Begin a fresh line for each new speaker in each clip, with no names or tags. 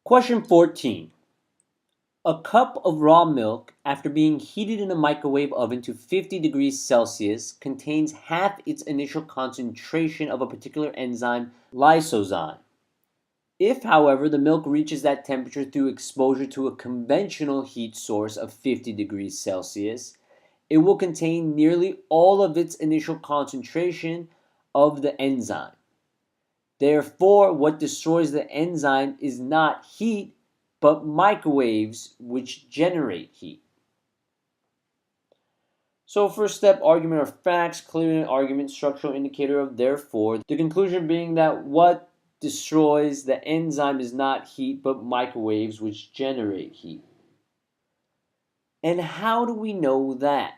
Question 14. A cup of raw milk, after being heated in a microwave oven to 50 degrees Celsius, contains half its initial concentration of a particular enzyme, lysozyme. If, however, the milk reaches that temperature through exposure to a conventional heat source of 50 degrees Celsius, it will contain nearly all of its initial concentration of the enzyme. Therefore, what destroys the enzyme is not heat, but microwaves which generate heat. So first step, argument of facts, clearing an argument, structural indicator of therefore. The conclusion being that what destroys the enzyme is not heat, but microwaves which generate heat. And how do we know that?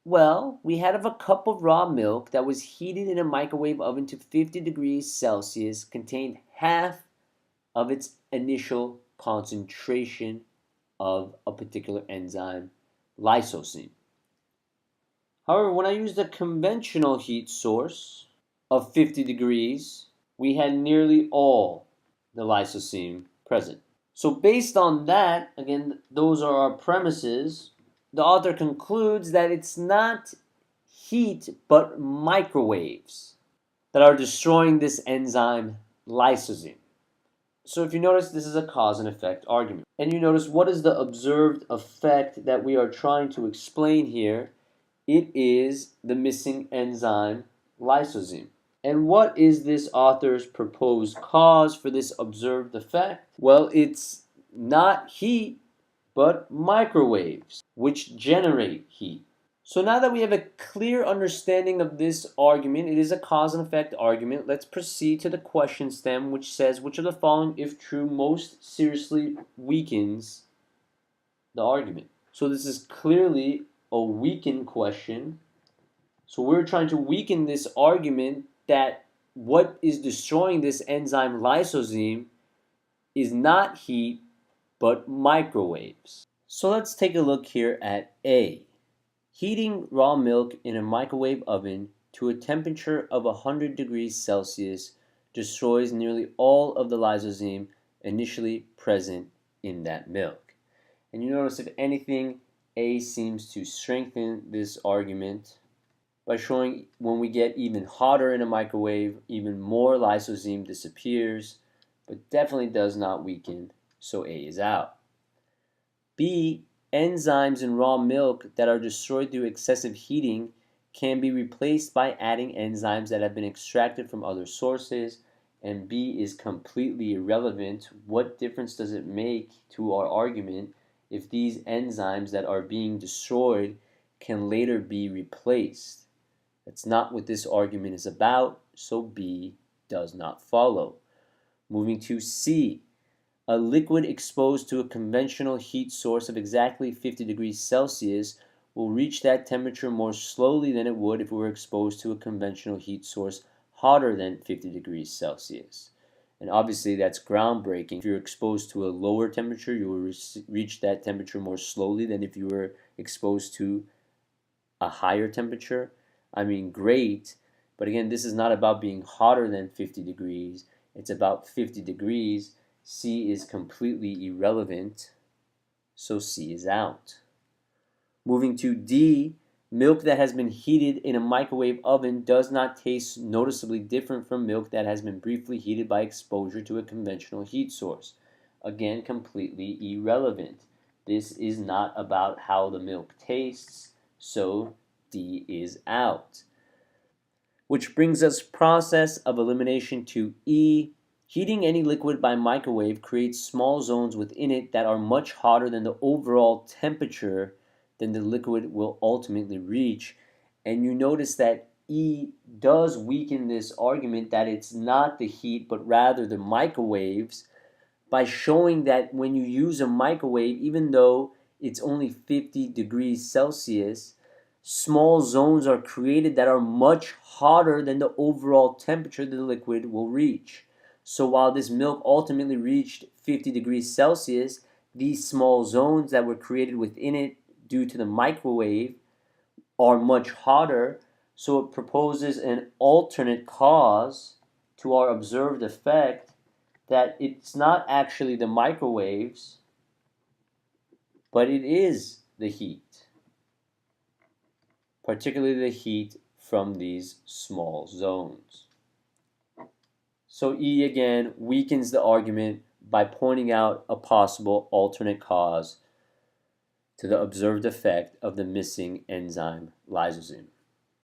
Well, we have a cup of raw milk that was heated in a microwave oven to 50 degrees Celsius, contained half of its initial concentration of a particular enzyme, lysozyme. However, when I used a conventional heat source of 50 degrees, we had nearly all the lysozyme present. So based on that, again, those are our premises, the author concludes that it's not heat but microwaves that are destroying this enzyme lysozyme. So if you notice, this is a cause and effect argument. And you notice, what is the observed effect that we are trying to explain here? It is the missing enzyme lysozyme. And what is this author's proposed cause for this observed effect? Well, it's not heat, but microwaves, which generate heat. So now that we have a clear understanding of this argument, it is a cause and effect argument, let's proceed to the question stem, which says, which of the following, if true, most seriously weakens the argument? So this is clearly a weaken question. So we're trying to weaken this argument that what is destroying this enzyme lysozyme is not heat, but microwaves. So let's take a look here at A. Heating raw milk in a microwave oven to a temperature of 100 degrees Celsius destroys nearly all of the lysozyme initially present in that milk. And you notice, if anything, A seems to strengthen this argument by showing when we get even hotter in a microwave, even more lysozyme disappears, but definitely does not weaken, so A is out. B, enzymes in raw milk that are destroyed through excessive heating can be replaced by adding enzymes that have been extracted from other sources, and B is completely irrelevant. What difference does it make to our argument if these enzymes that are being destroyed can later be replaced? That's not what this argument is about, so B does not follow. Moving to C. A liquid exposed to a conventional heat source of exactly 50 degrees Celsius will reach that temperature more slowly than it would if it were exposed to a conventional heat source hotter than 50 degrees Celsius. And obviously that's groundbreaking. If you're exposed to a lower temperature, you will reach that temperature more slowly than if you were exposed to a higher temperature. I mean, great, but again, this is not about being hotter than 50 degrees. It's about 50 degrees. C is completely irrelevant, so C is out. Moving to D, milk that has been heated in a microwave oven does not taste noticeably different from milk that has been briefly heated by exposure to a conventional heat source. Again, completely irrelevant. This is not about how the milk tastes, so D is out. Which brings us process of elimination to E. Heating any liquid by microwave creates small zones within it that are much hotter than the overall temperature than the liquid will ultimately reach. And you notice that E does weaken this argument that it's not the heat but rather the microwaves, by showing that when you use a microwave, even though it's only 50 degrees Celsius, small zones are created that are much hotter than the overall temperature the liquid will reach. So while this milk ultimately reached 50 degrees Celsius, these small zones that were created within it due to the microwave are much hotter. So it proposes an alternate cause to our observed effect that it's not actually the microwaves, but it is the heat, particularly the heat from these small zones. So E again weakens the argument by pointing out a possible alternate cause to the observed effect of the missing enzyme lysosine.